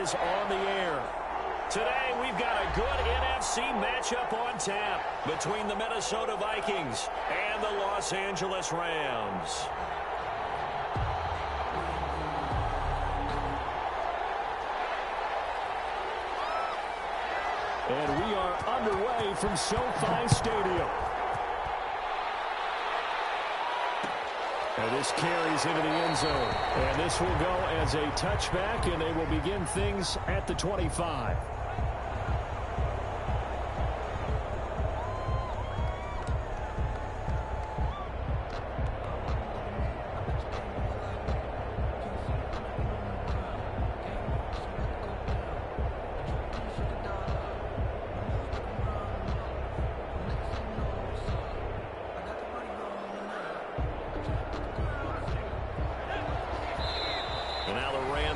is on the air. Today, we've got a good NFC matchup on tap between the Minnesota Vikings and the Los Angeles Rams. And we are underway from SoFi Stadium. And this carries into the end zone. And this will go as a touchback, and they will begin things at the 25.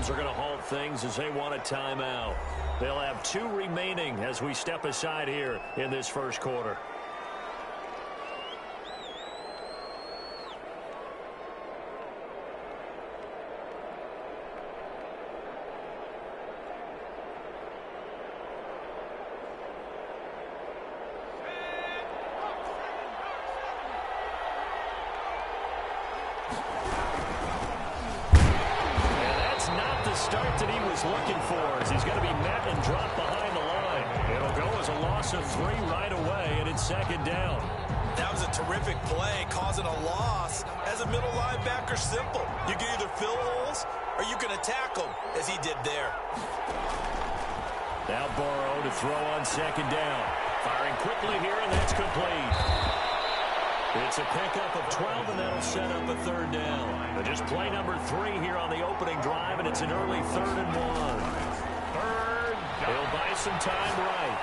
Are going to halt things as they want a timeout. They'll have 2 remaining as we step aside here in this first quarter. Start that he was looking for as he's going to be met and dropped behind the line. It'll go as a loss of 3 right away, and it's second down. That was a terrific play, causing a loss. As a middle linebacker, simple. You can either fill holes or you can attack them, as he did there. Now Burrow to throw on second down. Firing quickly here, and that's complete. It's a pickup of 12, and that'll set up a third down. But just play number 3 here on the opening drive, and it's an early 3rd and 1. Third. He'll buy some time right.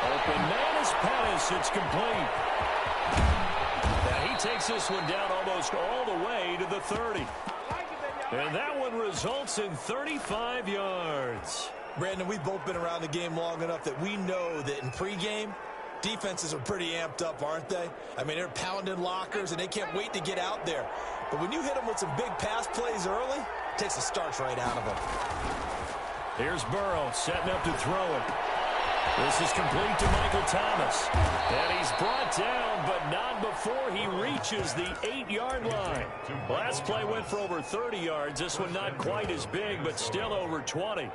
Open man is Pettis. It's complete. Now he takes this one down almost all the way to the 30. And that one results in 35 yards. Brandon, we've both been around the game long enough that we know that in pregame, defenses are pretty amped up, aren't they? I mean, they're pounding lockers, and they can't wait to get out there. But when you hit them with some big pass plays early, it takes the starch right out of them. Here's Burrow setting up to throw it. This is complete to Michael Thomas. And he's brought down, but not before he reaches the 8-yard line. Last play went for over 30 yards. This one not quite as big, but still over 20.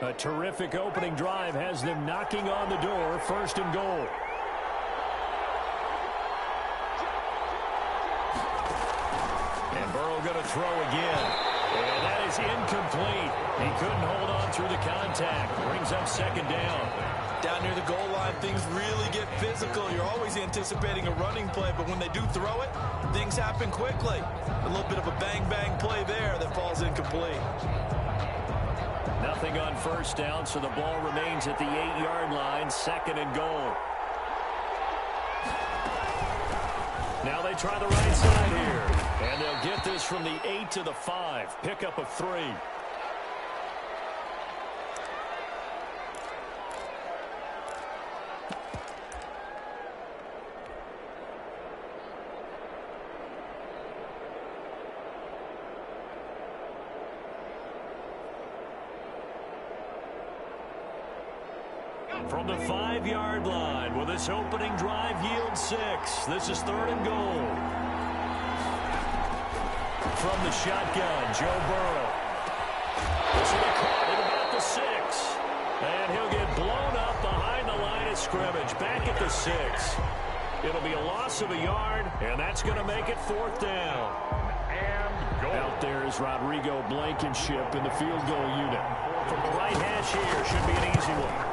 A terrific opening drive has them knocking on the door, 1st and goal. And Burrow going to throw again. And that is incomplete. He couldn't hold on through the contact. Brings up second down. Down near the goal line, things really get physical. You're always anticipating a running play, but when they do throw it, things happen quickly. A little bit of a bang-bang play there that falls incomplete. Nothing on first down, so the ball remains at the 8-yard line, 2nd and goal. Now they try the right side here, and they'll get this from the 8 to the 5. Pickup of 3. From the 5-yard line, will this opening drive yield 6? This is 3rd and goal. From the shotgun, Joe Burrow. This will be caught at about the 6. And he'll get blown up behind the line of scrimmage, back at the 6. It'll be a loss of a yard, and that's going to make it 4th down. And goal. Out there is Rodrigo Blankenship in the field goal unit. From the right hash here, should be an easy one.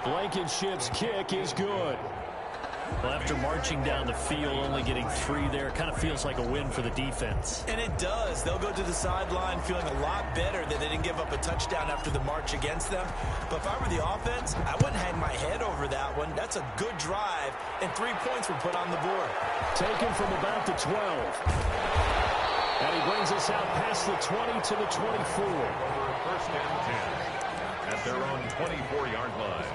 Blankenship's kick is good. Well, after marching down the field, only getting 3 there, it kind of feels like a win for the defense. And it does. They'll go to the sideline feeling a lot better that they didn't give up a touchdown after the march against them. But if I were the offense, I wouldn't hang my head over that one. That's a good drive, and 3 points were put on the board. Taken from about the 12. And he brings us out past the 20 to the 24. First and 10 at their own 24-yard line.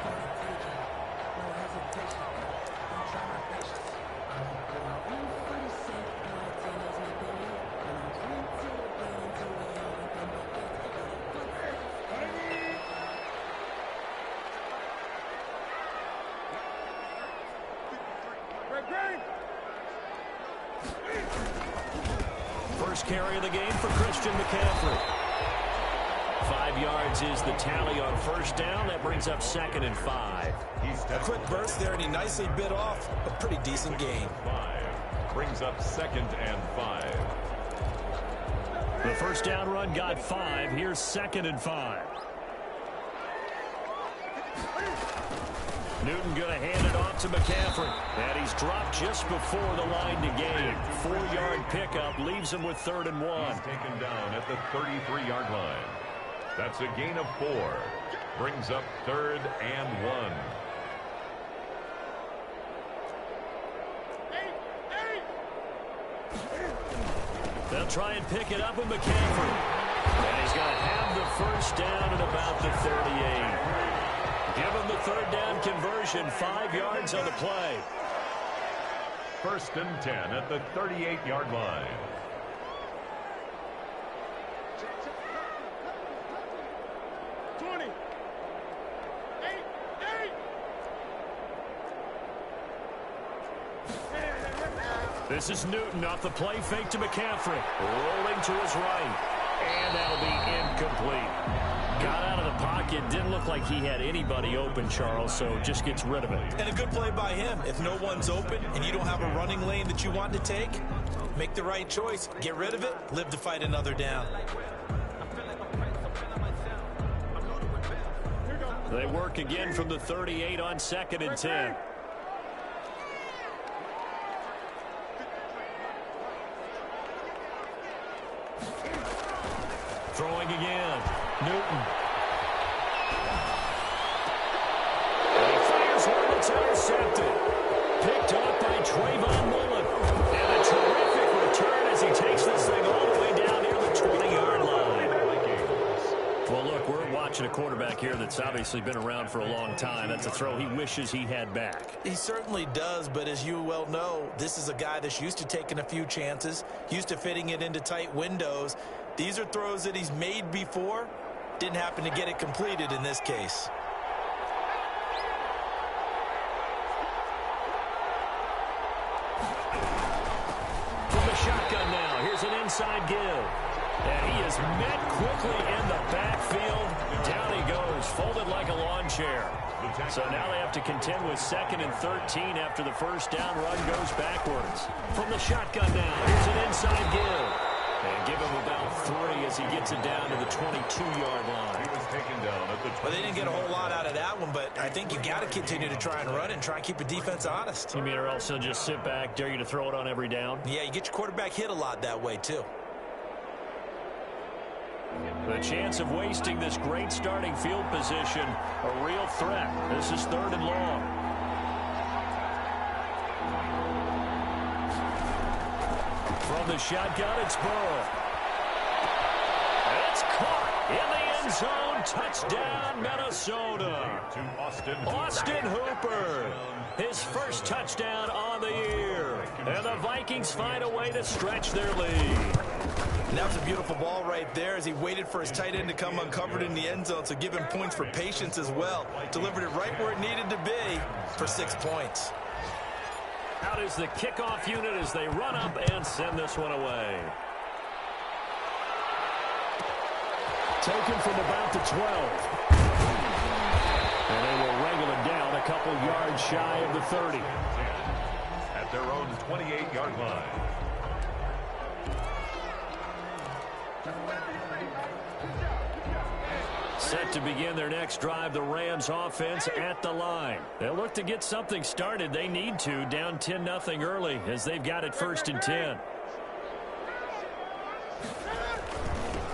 First carry of the game for Christian McCaffrey. 5 yards is the tally on first down. That brings up 2nd and 5. A quick burst there, and he nicely bit off a pretty decent gain. 5 brings up 2nd and 5. The first down run got 5. Here's 2nd and 5. Newton going to hand it off to McCaffrey. And he's dropped just before the line to gain. 4-yard pickup leaves him with 3rd and 1. He's taken down at the 33-yard line. That's a gain of 4. Brings up 3rd and 1. They'll try and pick it up with McCaffrey. And he's going to have the first down at about the 38. Give him the 3rd down conversion, 5 yards on the play. 1st and 10 at the 38-yard line. This is Newton off the play fake to McCaffrey. Rolling to his right. And that'll be incomplete. Got out of the pocket. Didn't look like he had anybody open, Charles, so just gets rid of it. And a good play by him. If no one's open and you don't have a running lane that you want to take, make the right choice. Get rid of it. Live to fight another down. They work again from the 38 on 2nd and 10. Throwing again. Newton. And he fires one that's intercepted. Picked up by Trayvon Mullen. And a terrific return as he takes this thing all the way down near the 20-yard line. Well, look, we're watching a quarterback here that's obviously been around for a long time. That's a throw he wishes he had back. He certainly does, but as you well know, this is a guy that's used to taking a few chances, used to fitting it into tight windows. These are throws that he's made before. Didn't happen to get it completed in this case. From the shotgun now, here's an inside give. And he is met quickly in the backfield. Down he goes, folded like a lawn chair. So now they have to contend with 2nd and 13 after the first down run goes backwards. From the shotgun now, here's an inside give. And give him about 3 as he gets it down to the 22-yard line. He was taken down at the 20. Well, they didn't get a whole lot out of that one, but I think you got to continue to try and run and try and keep the defense honest. You mean or else he'll just sit back, dare you to throw it on every down? Yeah, you get your quarterback hit a lot that way, too. The chance of wasting this great starting field position, a real threat. This is 3rd and long. From the shotgun, it's Burrow. It's caught in the end zone. Touchdown, Minnesota. Austin Hooper. His first touchdown on the year. And the Vikings find a way to stretch their lead. And that was a beautiful ball right there as he waited for his tight end to come uncovered in the end zone, so give him points for patience as well. Delivered it right where it needed to be for 6 points. Out is the kickoff unit as they run up and send this one away. Taken from about the 12. And they will wrangle it down a couple yards shy of the 30. At their own 28-yard line. Set to begin their next drive, the Rams offense at the line. They'll look to get something started. They need to, down 10-0 early as they've got it 1st and 10.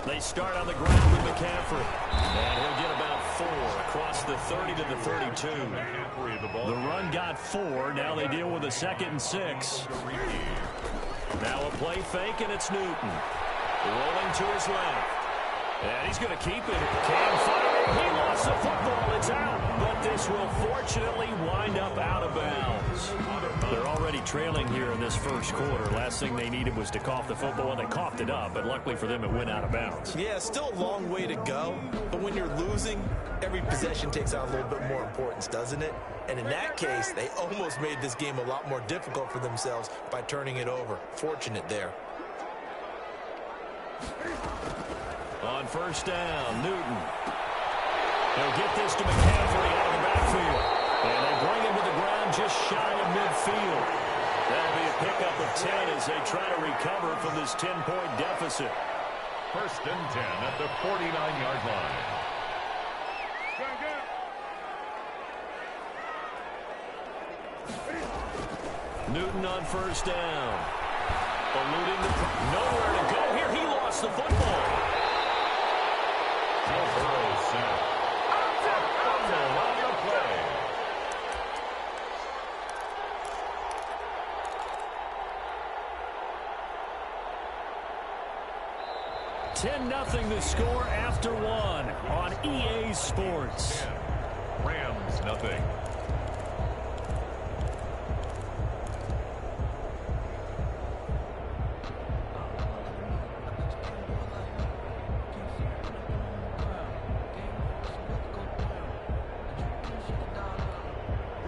They start on the ground with McCaffrey. And he'll get about 4 across the 30 to the 32. The run got 4. Now they deal with a 2nd and 6. Now a play fake, and it's Newton. Rolling to his left. And he's going to keep it. Cam firing. He lost the football. It's out. But this will fortunately wind up out of bounds. They're already trailing here in this first quarter. Last thing they needed was to cough the football. Well, they coughed it up, but luckily for them, it went out of bounds. Yeah, still a long way to go. But when you're losing, every possession takes on a little bit more importance, doesn't it? And in that case, they almost made this game a lot more difficult for themselves by turning it over. Fortunate there. On 1st down, Newton. He'll get this to McCaffrey out of the backfield. And they bring him to the ground just shy of midfield. That'll be a pickup of 10 as they try to recover from this 10-point deficit. 1st and 10 at the 49-yard line. Newton on 1st down. Eluding the... Nowhere to go here. He lost the football. Joe Burrow sacked. Fumble on the play. $10-0 the score after 1 on EA Sports. Rams nothing.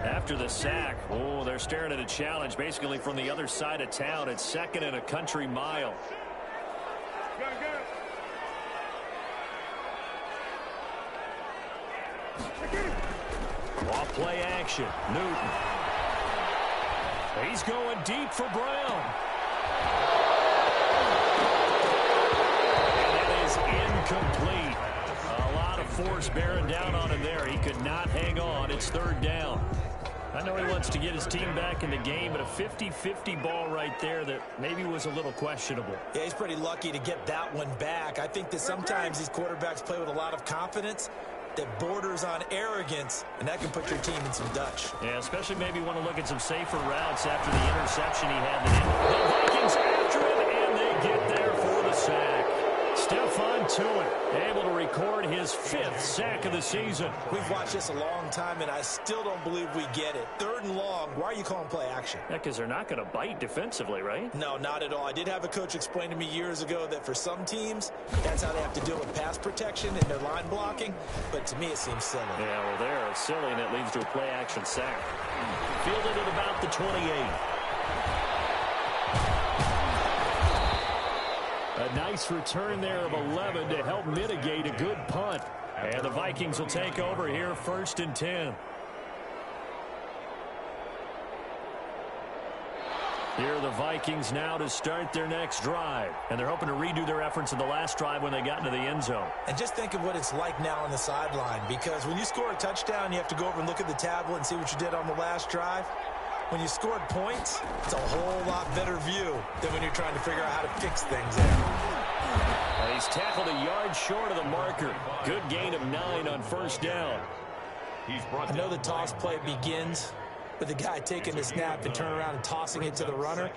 After the sack, oh, they're staring at a challenge basically from the other side of town. It's 2nd and a country mile. Off play action. Newton. He's going deep for Brown. And it is incomplete. A lot of force bearing down on him there. He could not hang on. It's 3rd down. I know he wants to get his team back in the game, but a 50-50 ball right there that maybe was a little questionable. Yeah, he's pretty lucky to get that one back. I think that sometimes these quarterbacks play with a lot of confidence that borders on arrogance, and that can put your team in some Dutch. Yeah, especially maybe want to look at some safer routes after the interception he had. The Vikings after him, and they get there for the sack. Stephon Tuitt able to record his 5th sack of the season. We've watched this a long time, and I still don't believe we get it. 3rd and long, why are you calling play action? Yeah, because they're not going to bite defensively, right? No, not at all. I did have a coach explain to me years ago that for some teams, that's how they have to deal with pass protection and their line blocking. But to me, it seems silly. Yeah, well, they're silly, and that leads to a play action sack. Fielded at about the 28. A nice return there of 11 to help mitigate a good punt. And the Vikings will take over here 1st and 10. Here are the Vikings now to start their next drive. And they're hoping to redo their efforts in the last drive when they got into the end zone. And just think of what it's like now on the sideline. Because when you score a touchdown, you have to go over and look at the tablet and see what you did on the last drive. When you scored points, it's a whole lot better view than when you're trying to figure out how to fix things there. He's tackled a yard short of the marker. Good gain of 9 on 1st down. I know the toss play begins with the guy taking the snap and turn around and tossing it to the runner.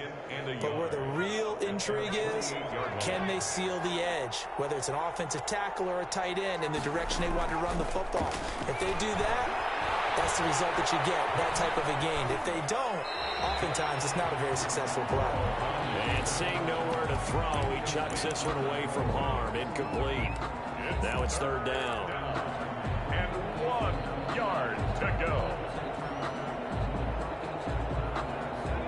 But where the real intrigue is, can they seal the edge? Whether it's an offensive tackle or a tight end in the direction they want to run the football. If they do that, that's the result that you get, that type of a gain. If they don't, oftentimes it's not a very successful play. And seeing nowhere to throw, he chucks this one away from harm. Incomplete. Now it's 3rd down. And 1 yard to go.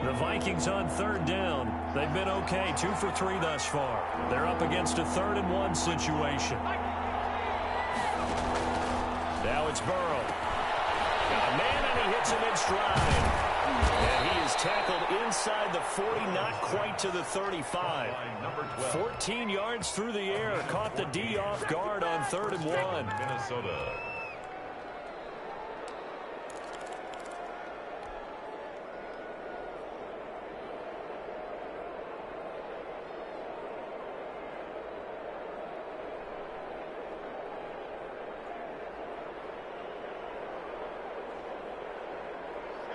The Vikings on 3rd down. They've been okay, 2 for 3 thus far. They're up against a 3rd and 1 situation. Now it's Burrow. Got a man, and he hits him in stride. And he is tackled inside the 40, not quite to the 35. 14 yards through the air. Caught the D off guard on 3rd and 1. Minnesota.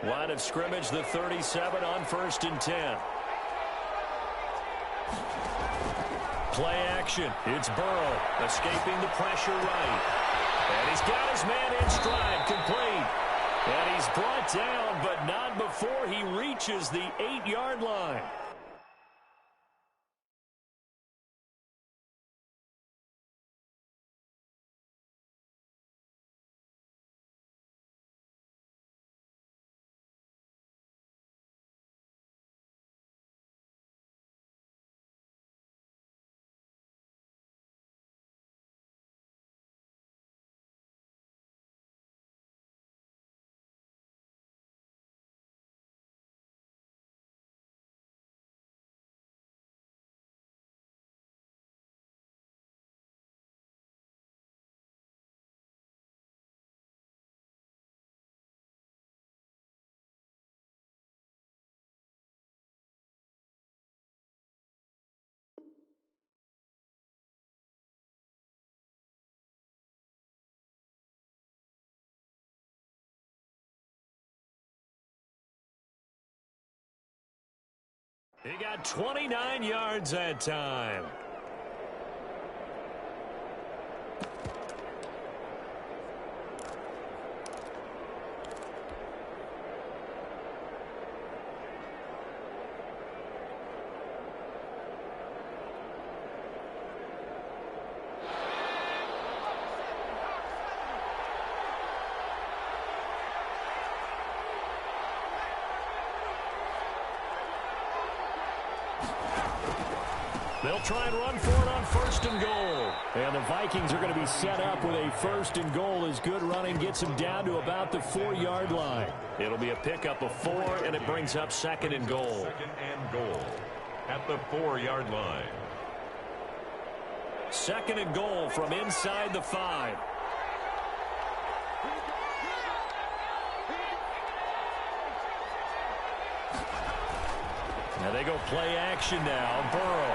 Line of scrimmage, the 37 on 1st and 10. Play action. It's Burrow escaping the pressure right. And he's got his man in stride, complete. And he's brought down, but not before he reaches the 8-yard line. He got 29 yards that time. They'll try and run for it on 1st and goal. And the Vikings are going to be set up with a 1st and goal as good running gets them down to about the 4-yard line. It'll be a pickup of 4, and it brings up 2nd and goal. 2nd and goal at the 4-yard line. 2nd and goal from inside the 5. Now they go play action now. Burrow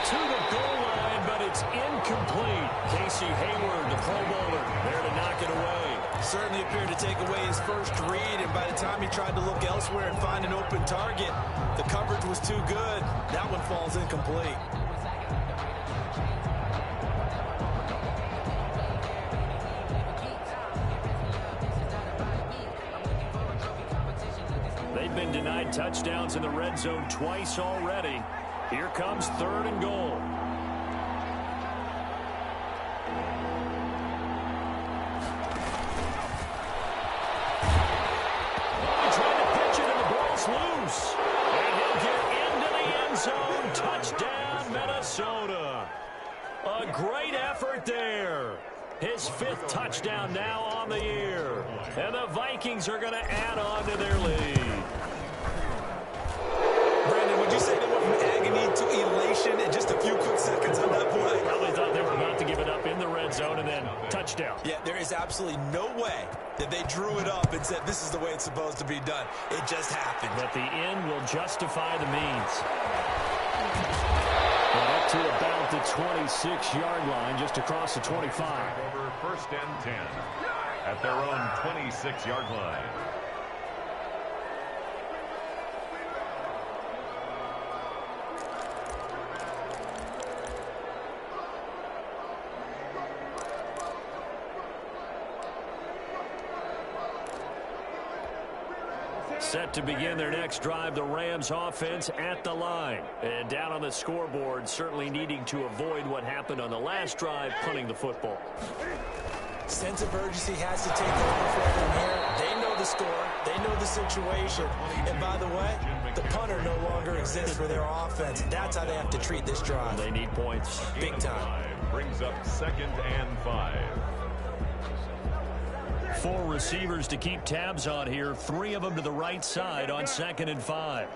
to the goal line, but it's incomplete. Casey Hayward, the Pro Bowler, there to knock it away. Certainly appeared to take away his first read, and by the time he tried to look elsewhere and find an open target, the coverage was too good. That one falls incomplete. They've been denied touchdowns in the red zone twice already. Here comes 3rd and goal. He tried to pitch it and the ball's loose. And he'll get into the end zone. Touchdown, Minnesota. A great effort there. His 5th touchdown now on the year. And the Vikings are going to add on to their lead. Brandon, would you say they went from agony to elation in just a few quick seconds on that play? Probably thought they were about to give it up in the red zone and then touchdown. Yeah, there is absolutely no way that they drew it up and said this is the way it's supposed to be done. It just happened. But the end will justify the means. And up to about the 26-yard line, just across the 25. Over 1st and 10 at their own 26-yard line. Set to begin their next drive, the Rams offense at the line. And down on the scoreboard, certainly needing to avoid what happened on the last drive, punting the football. Sense of urgency has to take over for them here. They know the score. They know the situation. And by the way, the punter no longer exists for their offense. That's how they have to treat this drive. They need points. Big time. Brings up 2nd and 5. 4 receivers to keep tabs on here. 3 of them to the right side on 2nd and 5.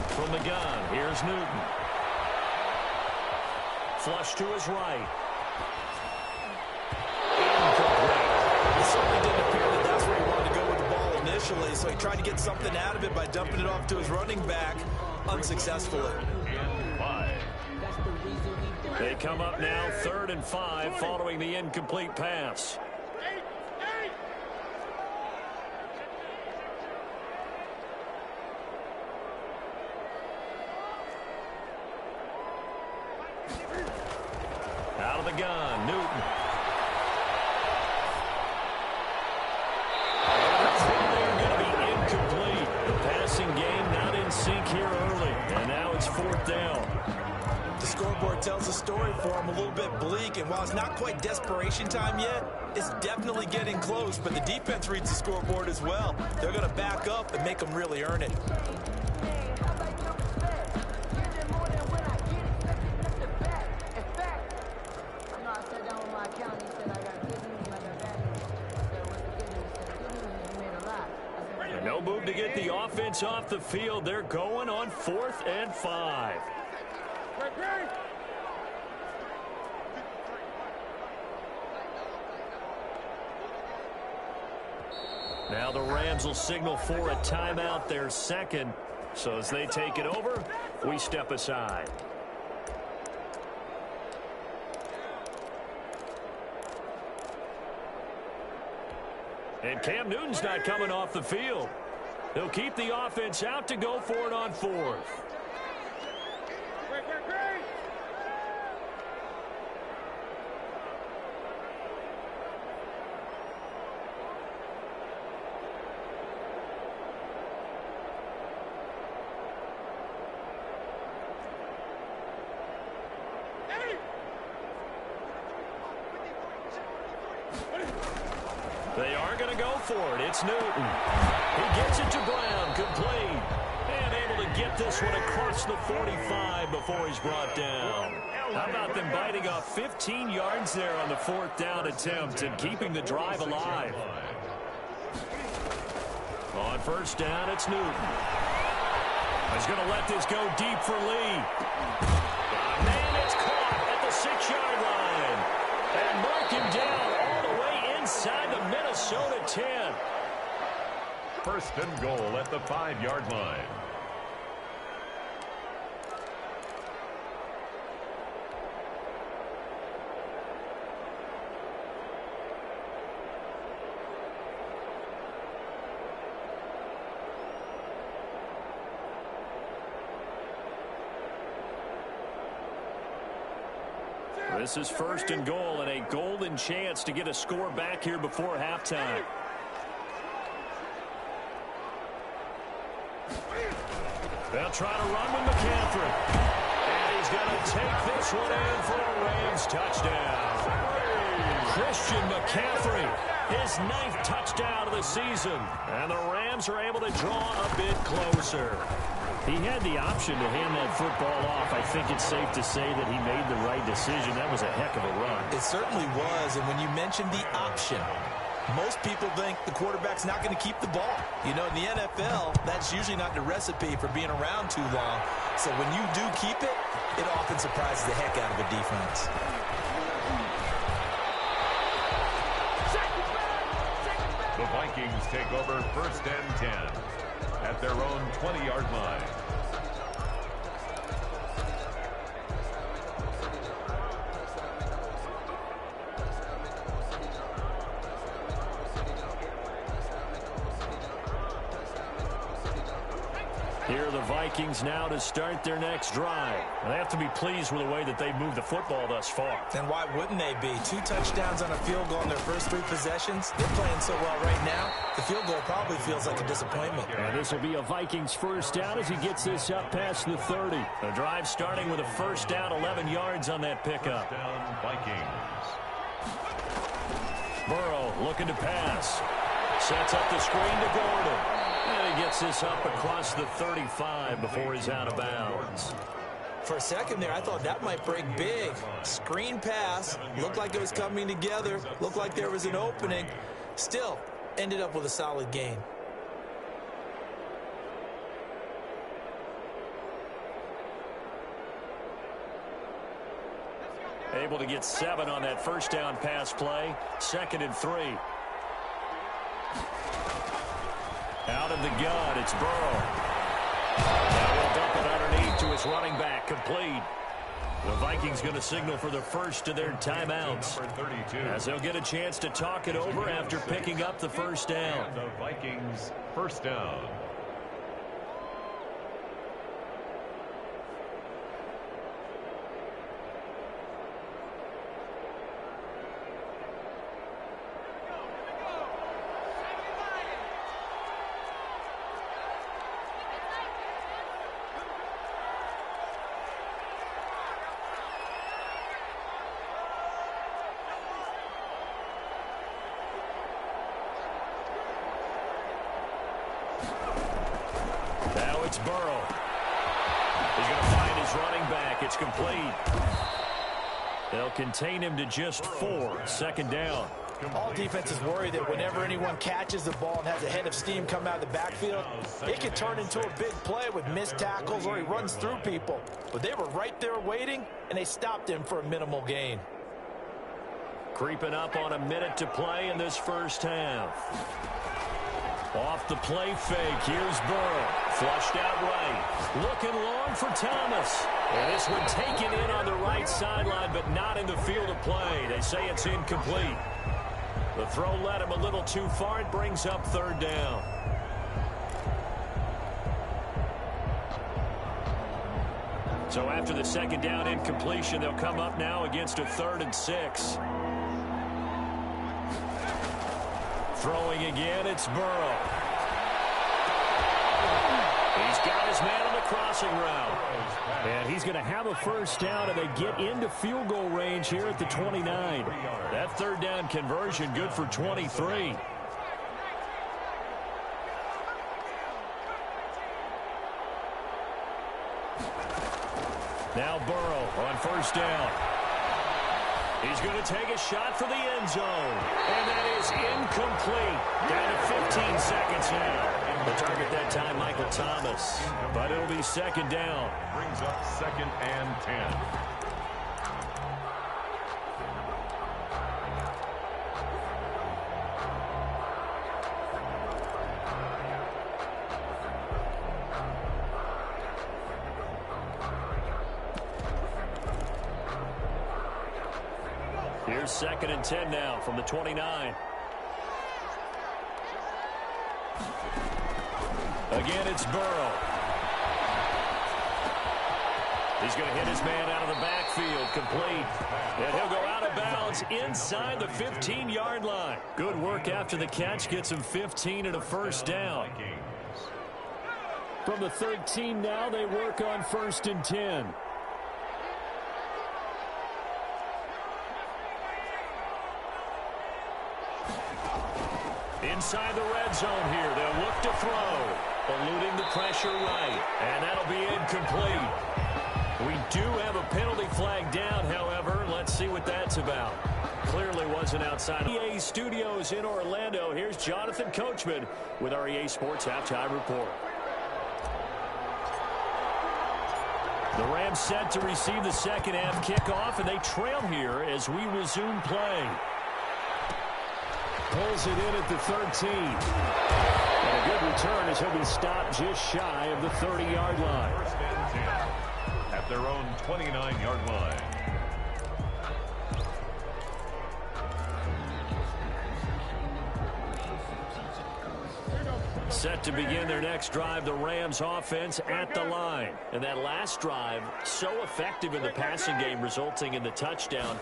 From the gun, here's Newton. Flush to his right. It certainly didn't appear that that's where he wanted to go with the ball initially, so he tried to get something out of it by dumping it off to his running back unsuccessfully. They come up now 3rd and 5 following the incomplete pass. Out of the gun, Newton. They're going to be incomplete. The passing game not in sync here early, and now it's 4th down. The scoreboard tells a story for him, a little bit bleak, and while it's not quite desperation time yet, it's definitely getting close, but the defense reads the scoreboard as well. They're going to back up and make them really earn it. No move to get the offense off the field. They're going on 4th and 5. Now the Rams will signal for a timeout, their 2nd. So as they take it over, we step aside. And Cam Newton's not coming off the field. He'll keep the offense out to go for it on 4th. They are going to go for it. It's Newton. He gets it to Brown. Complete. And able to get this one across the 45 before he's brought down. How about them biting off 15 yards there on the 4th down attempt and keeping the drive alive? On 1st down, it's Newton. He's going to let this go deep for Lee. Man, it's caught at the 6-yard line. And mark him down all the way inside the Minnesota 10. 1st and goal at the 5-yard line. This is 1st and goal and a golden chance to get a score back here before halftime. They'll try to run with McCaffrey. And he's going to take this one in for a Rams touchdown. Christian McCaffrey, his 9th touchdown of the season. And the Rams are able to draw a bit closer. He had the option to hand that football off. I think it's safe to say that he made the right decision. That was a heck of a run. It certainly was, and when you mentioned the option, most people think the quarterback's not going to keep the ball. You know, in the NFL, that's usually not the recipe for being around too long. So when you do keep it, it often surprises the heck out of a defense. The Vikings take over 1st and 10 at their own 20-yard line. Here are the Vikings now to start their next drive. And they have to be pleased with the way that they've moved the football thus far. And why wouldn't they be? 2 touchdowns on a field goal in their first 3 possessions. They're playing so well right now, the field goal probably feels like a disappointment. And this will be a Vikings 1st down as he gets this up past the 30. The drive starting with a 1st down, 11 yards on that pickup. 1st down, Vikings. Burrow looking to pass. Sets up the screen to Gordon. And he gets this up across the 35 before he's out of bounds. For a second there, I thought that might break big. Screen pass. Looked like it was coming together. Looked like there was an opening. Still, ended up with a solid gain. Able to get 7 on that first down pass play. 2nd and 3. Out of the gun, it's Burrow. Now he'll dump it underneath to his running back, complete. The Vikings going to signal for the first of their timeouts, as they'll get a chance to talk it over after picking up the first down. The Vikings first down. It's Burrow. He's going to find his running back. It's complete. They'll contain him to just 4. 2nd down. All defenses worry that whenever anyone catches the ball and has a head of steam come out of the backfield, it can turn into a big play with missed tackles or he runs through people. But they were right there waiting, and they stopped him for a minimal gain. Creeping up on a minute to play in this first half. Off the play fake, here's Burrow. Flushed out right. Looking long for Thomas. And this one taken in on the right sideline, but not in the field of play. They say it's incomplete. The throw led him a little too far. It brings up 3rd down. So after the 2nd down incompletion, they'll come up now against a 3rd and 6. Throwing again, it's Burrow. He's got his man on the crossing route. And he's going to have a first down, and they get into field goal range here at the 29. That 3rd down conversion good for 23. Now Burrow on first down. He's going to take a shot for the end zone. And that is incomplete. Down to 15 seconds now. The target that time, Michael Thomas. But it'll be 2nd down. Brings up 2nd and 10. Here's 2nd and 10 now from the 29. Again, it's Burrow. He's going to hit his man out of the backfield, complete. And he'll go out of bounds inside the 15-yard line. Good work after the catch. Gets him 15 and a first down. From the 13 now, they work on 1st and 10. Inside the red zone here. They'll look to throw. Eluding the pressure right. And that'll be incomplete. We do have a penalty flag down, however. Let's see what that's about. Clearly wasn't outside. EA Studios in Orlando. Here's Jonathan Coachman with our EA Sports Halftime Report. The Rams set to receive the second half kickoff, and they trail here as we resume play. Pulls it in at the 13. And a good return as he'll be stopped just shy of the 30-yard line. 1st and 10 at their own 29-yard line. Set to begin their next drive, the Rams offense at the line. And that last drive, so effective in the passing game, resulting in the touchdown.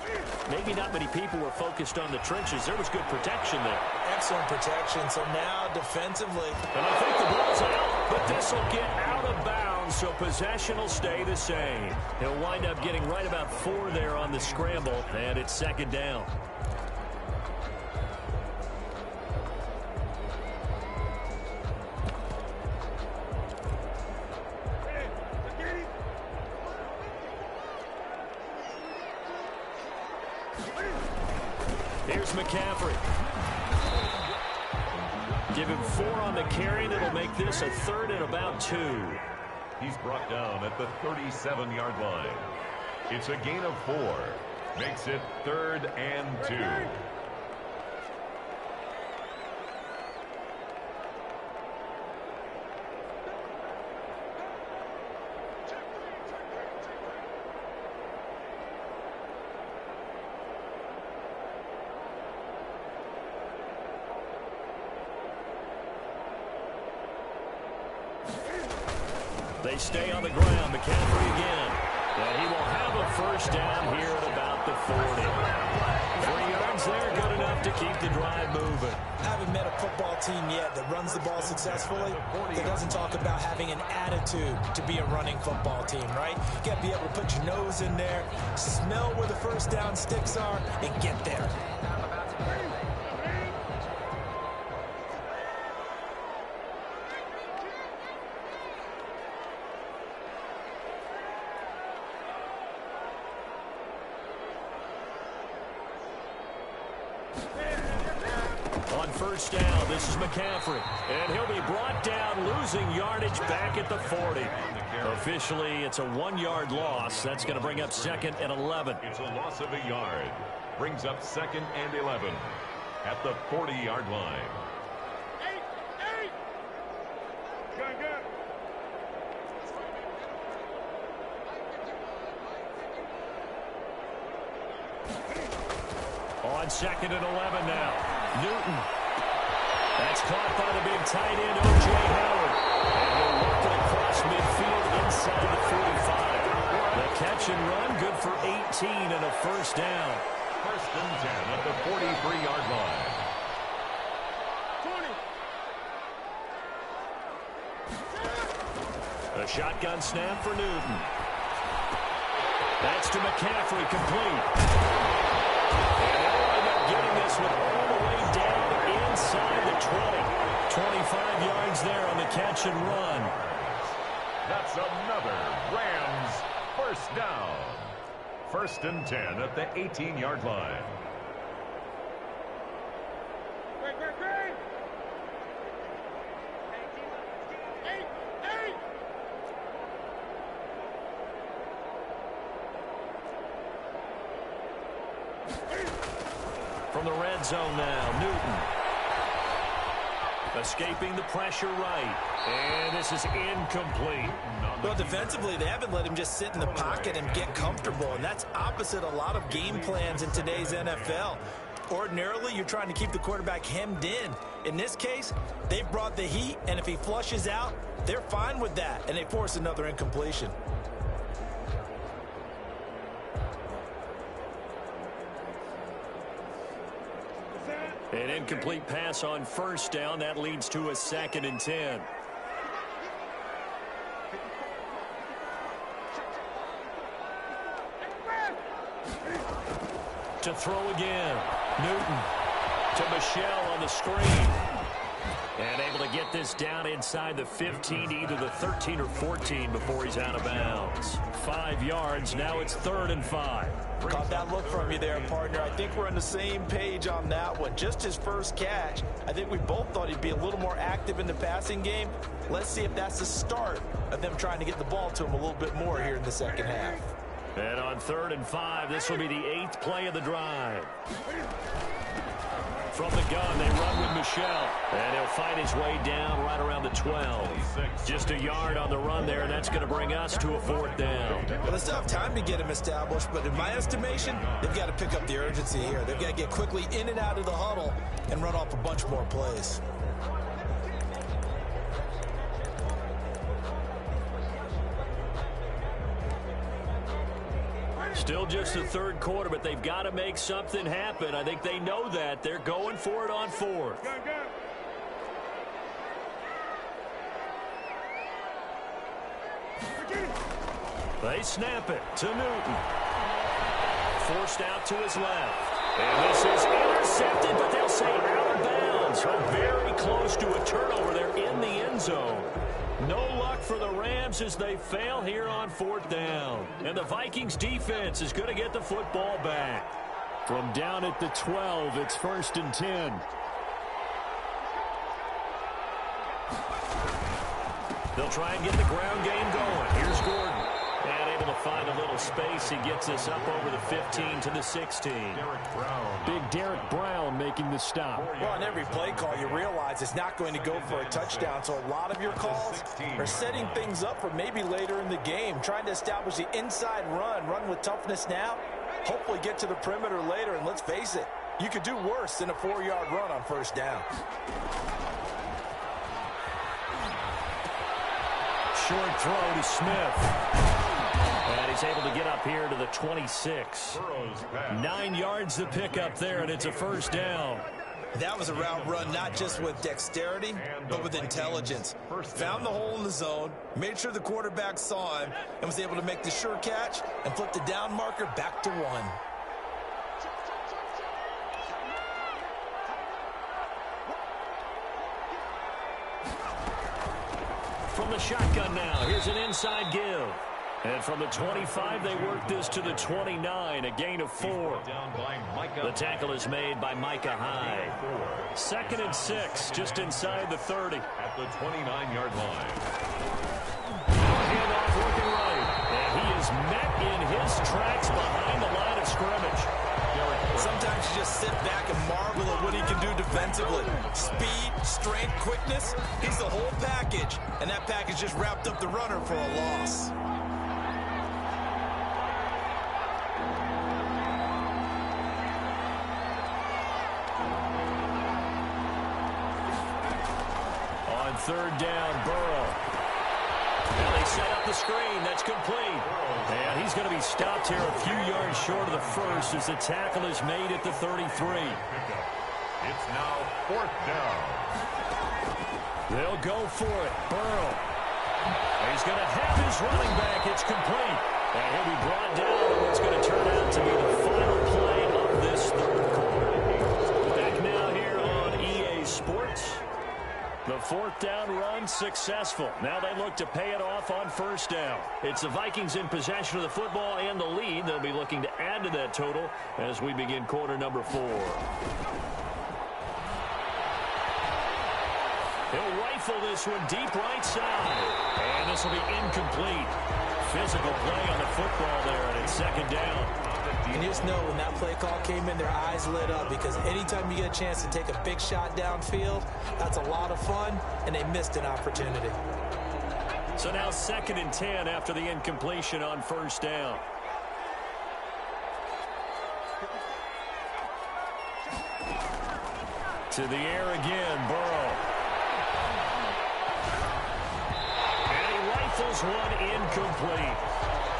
Maybe not many people were focused on the trenches. There was good protection there. Excellent protection. So now defensively. And I think the ball's out, but this will get out of bounds, so possession will stay the same. He'll wind up getting right about 4 there on the scramble, and it's 2nd down. Here's McCaffrey. Give him 4 on the carry, and it'll make this a 3rd and about 2. He's brought down at the 37-yard line. It's a gain of 4. Makes it 3rd and 2. They stay on the ground. McCaffrey again. And he will have a first down here at about the 40. 3 yards there, good enough to keep the drive moving. I haven't met a football team yet that runs the ball successfully that doesn't talk about having an attitude to be a running football team, right? You got to be able to put your nose in there, smell where the first down sticks are, and get there. On first down, this is McCaffrey. And he'll be brought down, losing yardage back at the 40. Officially, it's a 1-yard loss. That's going to bring up 2nd and 11. It's a loss of a yard. Brings up 2nd and 11 at the 40-yard line. On 2nd and 11 now. Newton. That's caught by the big tight end, O.J. Howard. And he'll work it across midfield inside the 45. The catch and run, good for 18 and a first down. 1st and 10 at the 43-yard line. 20. A shotgun snap for Newton. That's to McCaffrey, complete. Getting this one all the way down inside the 20. 25 yards there on the catch and run. That's another Rams first down. 1st and 10 at the 18-yard line. From the red zone now, Newton. Escaping the pressure right. And this is incomplete. Well, defensively, they haven't let him just sit in the pocket and get comfortable, and that's opposite a lot of game plans in today's NFL. Ordinarily, you're trying to keep the quarterback hemmed in. In this case, they've brought the heat, and if he flushes out, they're fine with that, and they force another incompletion. An incomplete pass on first down. That leads to a 2nd and 10. To throw again. Newton to Michelle on the screen. And able to get this down inside the 15, either the 13 or 14 before he's out of bounds. 5 yards. Now it's 3rd and 5. Caught that look from you there, partner. I think we're on the same page on that one. Just his first catch. I think we both thought he'd be a little more active in the passing game. Let's see if that's the start of them trying to get the ball to him a little bit more here in the second half. And on 3rd and 5, this will be the 8th play of the drive. From the gun, they run with Michelle. And he'll find his way down right around the 12. Just a yard on the run there, and that's going to bring us to a 4th down. Well, they still have time to get him established, but in my estimation, they've got to pick up the urgency here. They've got to get quickly in and out of the huddle and run off a bunch more plays. Still just the 3rd quarter, but they've got to make something happen. I think they know that. They're going for it on 4th. They snap it to Newton. Forced out to his left. And this is intercepted, but they'll say out of bounds. So very close to a turnover there in the end zone. No luck for the Rams as they fail here on 4th down. And the Vikings defense is going to get the football back. From down at the 12, it's 1st and 10. They'll try and get the ground game going. Here's Gordon. And able to find a little space. He gets us up over the 15 to the 16. Big Derek Brown making the stop. Well, on every play call, you realize it's not going to go for a touchdown. So a lot of your calls are setting things up for maybe later in the game, trying to establish the inside run with toughness now, hopefully get to the perimeter later. And let's face it, you could do worse than a 4-yard run on 1st down. Short throw to Smith. And he's able to get up here to the 26. 9 yards to pick up there, and it's a 1st down. That was a route run not just with dexterity, but with intelligence. Found the hole in the zone, made sure the quarterback saw him, and was able to make the sure catch and flip the down marker back to 1. From the shotgun now, here's an inside give. And from the 25, they work this to the 29, a gain of 4. The tackle is made by Micah Hyde. 2nd and 6, just inside the 30. At the 29-yard line. Handoff looking right. And he is met in his tracks behind the line of scrimmage. Sometimes you just sit back and marvel at what he can do defensively. Speed, strength, quickness, he's the whole package. And that package just wrapped up the runner for a loss. On 3rd down, Burrow. And they set up the screen. That's complete. And he's going to be stopped here a few yards short of the 1st as the tackle is made at the 33. It's now 4th down. They'll go for it. Burrow. He's going to have his running back. It's complete. And he'll be brought down in what's going to turn out to be the final play of this 3rd quarter. Back now here on EA Sports. The 4th down run successful. Now they look to pay it off on 1st down. It's the Vikings in possession of the football and the lead. They'll be looking to add to that total as we begin quarter number 4. He'll rifle this one deep right side. And this will be incomplete. Physical play on the football there, and it's 2nd down. And you just know when that play call came in, their eyes lit up, because anytime you get a chance to take a big shot downfield, that's a lot of fun, and they missed an opportunity. So now 2nd and 10 after the incompletion on 1st down. To the air again, Burrow. And he rifles one incomplete.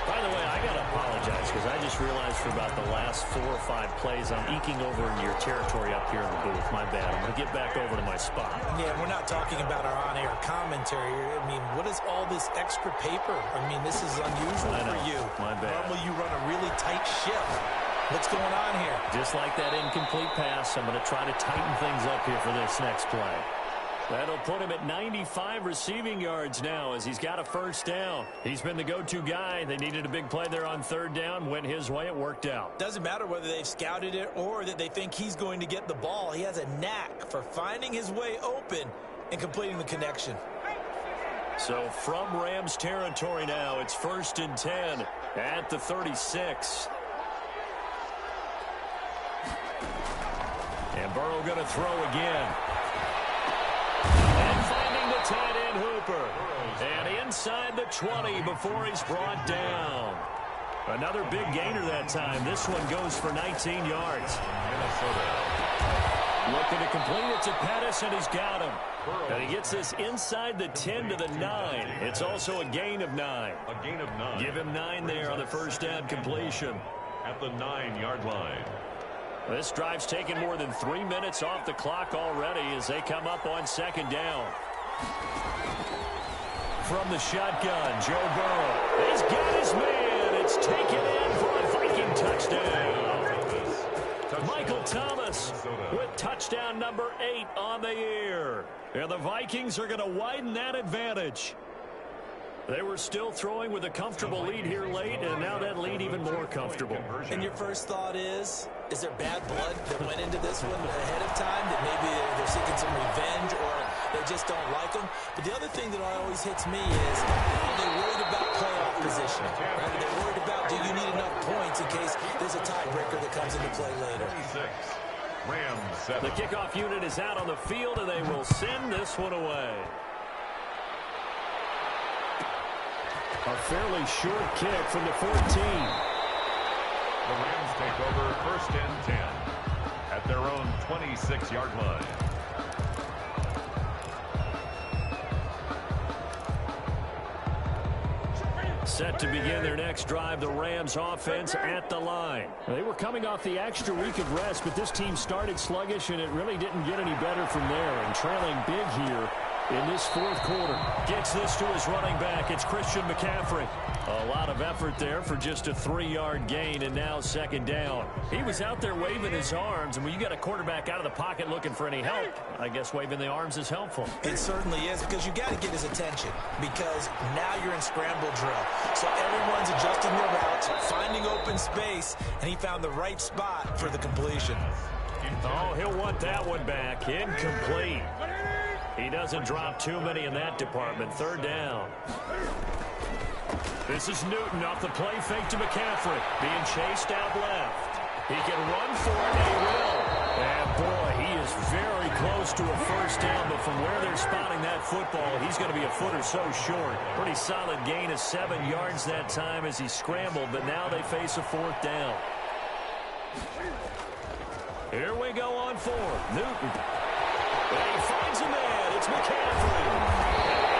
By the way, I got to apologize because I just realized for about the last 4 or 5 plays I'm eking over into your territory up here in the booth. My bad. I'm going to get back over to my spot. Yeah, we're not talking about our on-air commentary. I mean, what is all this extra paper? I mean, this is unusual for you. My bad. Normally you run a really tight ship. What's going on here? Just like that incomplete pass, I'm going to try to tighten things up here for this next play. That'll put him at 95 receiving yards now as he's got a 1st down. He's been the go-to guy. They needed a big play there on 3rd down. Went his way. It worked out. Doesn't matter whether they've scouted it or that they think he's going to get the ball. He has a knack for finding his way open and completing the connection. So from Rams territory now, it's 1st and 10 at the 36. And Burrow going to throw again. And finding the tight end Hooper. And inside the 20 before he's brought down. Another big gainer that time. This one goes for 19 yards. Looking to complete it to Pettis, and he's got him. And he gets this inside the 10 to the 9. It's also a gain of 9. A gain of 9. Give him 9 there on the 1st down completion. At the 9-yard line. This drive's taken more than 3 minutes off the clock already as they come up on 2nd down. From the shotgun, Joe Burrow. He's got his man. It's taken in for a Viking touchdown. Michael Thomas with touchdown number 8 on the year. And the Vikings are going to widen that advantage. They were still throwing with a comfortable lead here late, and now that lead even more comfortable. And your first thought is there bad blood that went into this one ahead of time, that maybe they're seeking some revenge or they just don't like them? But the other thing that always hits me is, are they worried about playoff positioning? Right? Are they worried about, do you need enough points in case there's a tiebreaker that comes into play later? Rams 7. The kickoff unit is out on the field, and they will send this one away. A fairly short kick from the 14. The Rams take over first and 10 at their own 26-yard line. Set to begin their next drive, the Rams offense at the line. They were coming off the extra week of rest, but this team started sluggish, and it really didn't get any better from there. And trailing big here in this fourth quarter. Gets this to his running back. It's Christian McCaffrey. A lot of effort there for just a 3-yard gain, and now second down. He was out there waving his arms, and when you got a quarterback out of the pocket looking for any help, I guess waving the arms is helpful. It certainly is, because you got to get his attention, because now you're in scramble drill. So everyone's adjusting their routes, finding open space, and he found the right spot for the completion. Oh, he'll want that one back. Incomplete. He doesn't drop too many in that department. Third down. This is Newton off the play fake to McCaffrey. Being chased out left. He can run for it, and he will. And boy, he is very close to a first down, but from where they're spotting that football, he's going to be a foot or so short. Pretty solid gain of 7 yards that time as he scrambled, but now they face a fourth down. Here we go on fourth. Newton. And he finds a man. It's McCaffrey.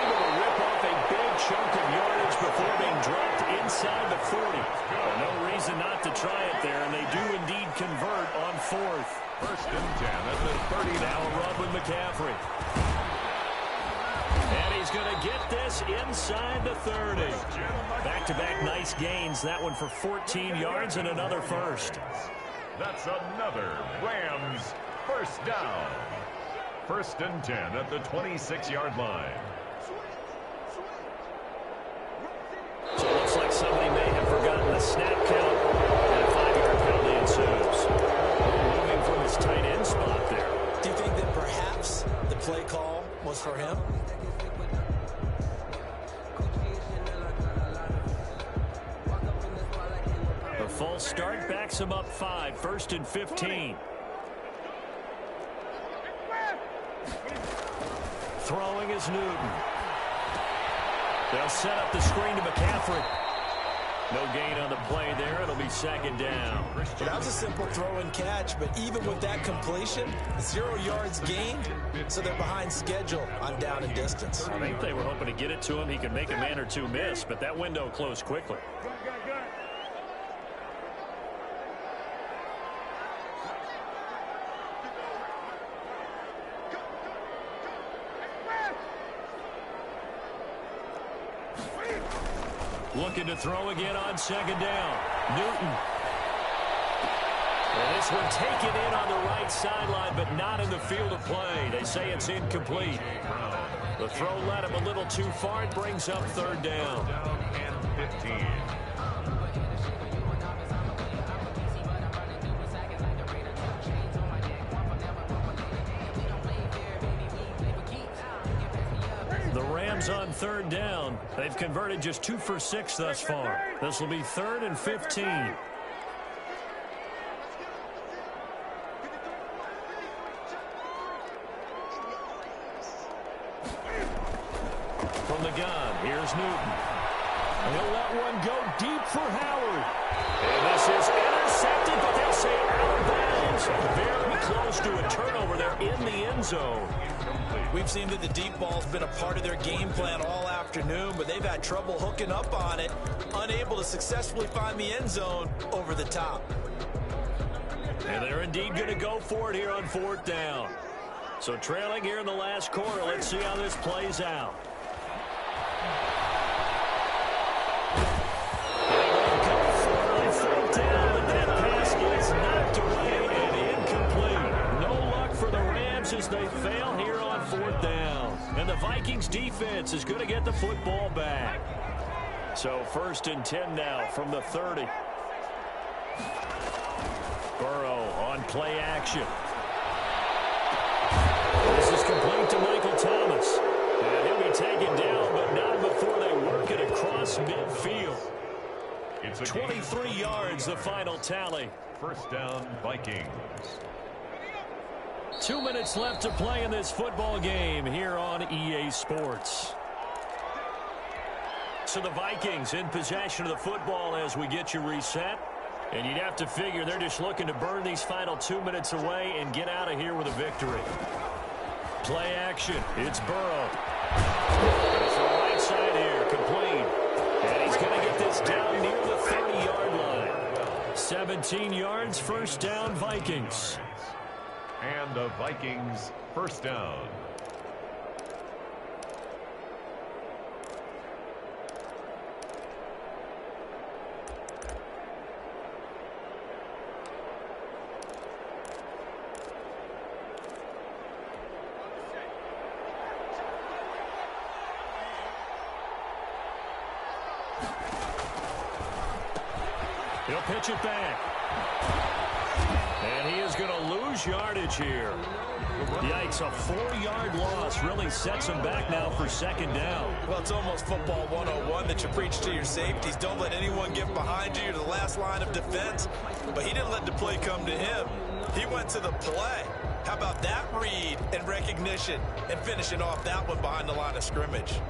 Able to rip off a big chunk of yardage before being dropped inside the 40. Well, no reason not to try it there, and they do indeed convert on fourth. First and 10 at the 30. Now a run with McCaffrey. And he's going to get this inside the 30. Back-to-back nice gains. That one for 14 yards and another first. That's another Rams first down. First and 10 at the 26-yard line. So it looks like somebody may have forgotten the snap count, and a 5-yard penalty ensues. Moving from his tight end spot there. Do you think that perhaps the play call was for him? The false start backs him up 5, first and 15. Throwing is Newton. They'll set up the screen to McCaffrey. No gain on the play there. It'll be second down. That was a simple throw and catch, but even with that completion, 0 yards gained, so they're behind schedule on down and distance. I think they were hoping to get it to him. He could make a man or two miss, but that window closed quickly. Looking to throw again on second down. Newton. And this one taken in on the right sideline, but not in the field of play. They say it's incomplete. The throw led him a little too far. It brings up third down. And 15. The Rams on third down. They've converted just 2 for 6 thus far. This will be 3rd and 15. From the gun, here's Newton. And he'll let one go deep for Howard. And this is intercepted, but they'll say out of bounds. Very close to a turnover there in the end zone. We've seen that the deep ball's been a part of their game plan all afternoon, but they've had trouble hooking up on it, unable to successfully find the end zone over the top. And they're indeed going to go for it here on fourth down. So trailing here in the last quarter, let's see how this plays out. Fourth down, but that pass is knocked away and incomplete. No luck for the Rams as they fail here on fourth down. And the Vikings defense is going to get the football back. So 1st and 10 now from the 30. Burrow on play action. This is complete to Michael Thomas. And he'll be taken down, but not before they work it across midfield. It's a 23 yards, the final tally. 1st down, Vikings. 2 minutes left to play in this football game here on EA Sports. So the Vikings in possession of the football as we get you reset. And you'd have to figure they're just looking to burn these final 2 minutes away and get out of here with a victory. Play action. It's Burrow. It's the right side here, complete. And he's going to get this down near the 30-yard line. 17 yards, 1st down, Vikings. And the Vikings 1st down. He'll pitch it back. And he is going to lose yardage here. Yikes, a 4-yard loss really sets him back now for 2nd down. Well, it's almost football 101 that you preach to your safeties. Don't let anyone get behind you. You're the last line of defense. But he didn't let the play come to him. He went to the play. How about that read and recognition and finishing off that one behind the line of scrimmage?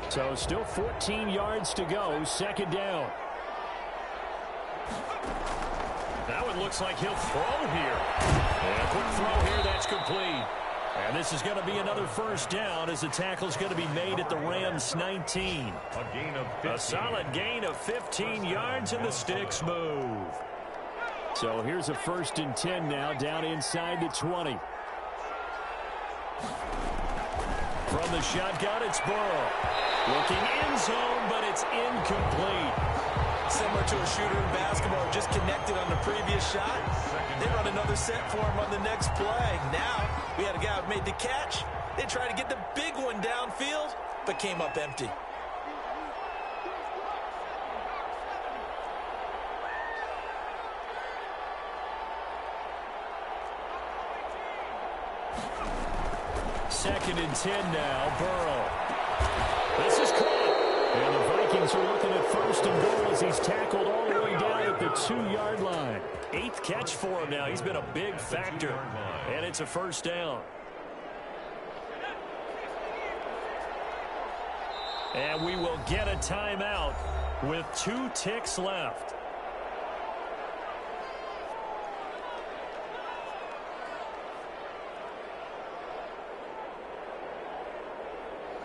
So still 14 yards to go, 2nd down. That one looks like he'll throw here. And a quick throw here, that's complete. And this is going to be another 1st down as the tackle's going to be made at the Rams 19. A gain of 15. A solid gain of 15 yards and the sticks move. So here's a 1st and 10 now down inside the 20. From the shotgun, it's Burrow. Looking end zone, but it's incomplete. Similar to a shooter in basketball, just connected on the previous shot. They run another set for him on the next play. Now, we had a guy who made the catch. They tried to get the big one downfield, but came up empty. Second and 10 now, Burrow. This is caught. And the Vikings are looking at 1st and goal as he's tackled all the way down at the 2-yard line. 8th catch for him now. He's been a big factor. And it's a 1st down. And we will get a timeout with 2 ticks left.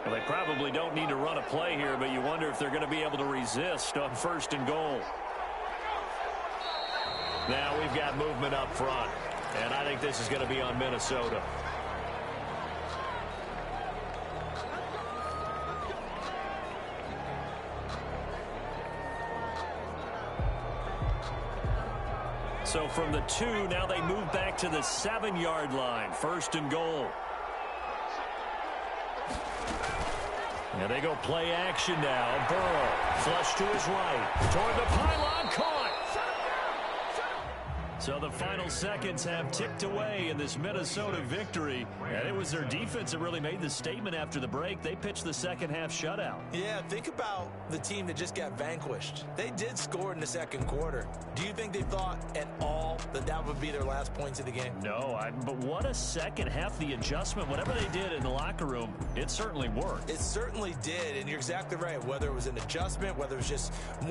Well, they probably don't need to run a play here, but you wonder if they're going to be able to resist on 1st and goal. Now we've got movement up front, and I think this is going to be on Minnesota. So from the 2, now they move back to the 7-yard line, 1st and goal. And they go play action now. Burrow, flush to his right. Toward the pylon, caught. So the final seconds have ticked away in this Minnesota victory. And it was their defense that really made the statement after the break. They pitched the second half shutout. Yeah, think about the team that just got vanquished. They did score in the 2nd quarter. Do you think they thought at all that that would be their last points of the game? No, but what a second half. The adjustment, whatever they did in the locker room, it certainly worked. It certainly did, and you're exactly right. Whether it was an adjustment, whether it was just more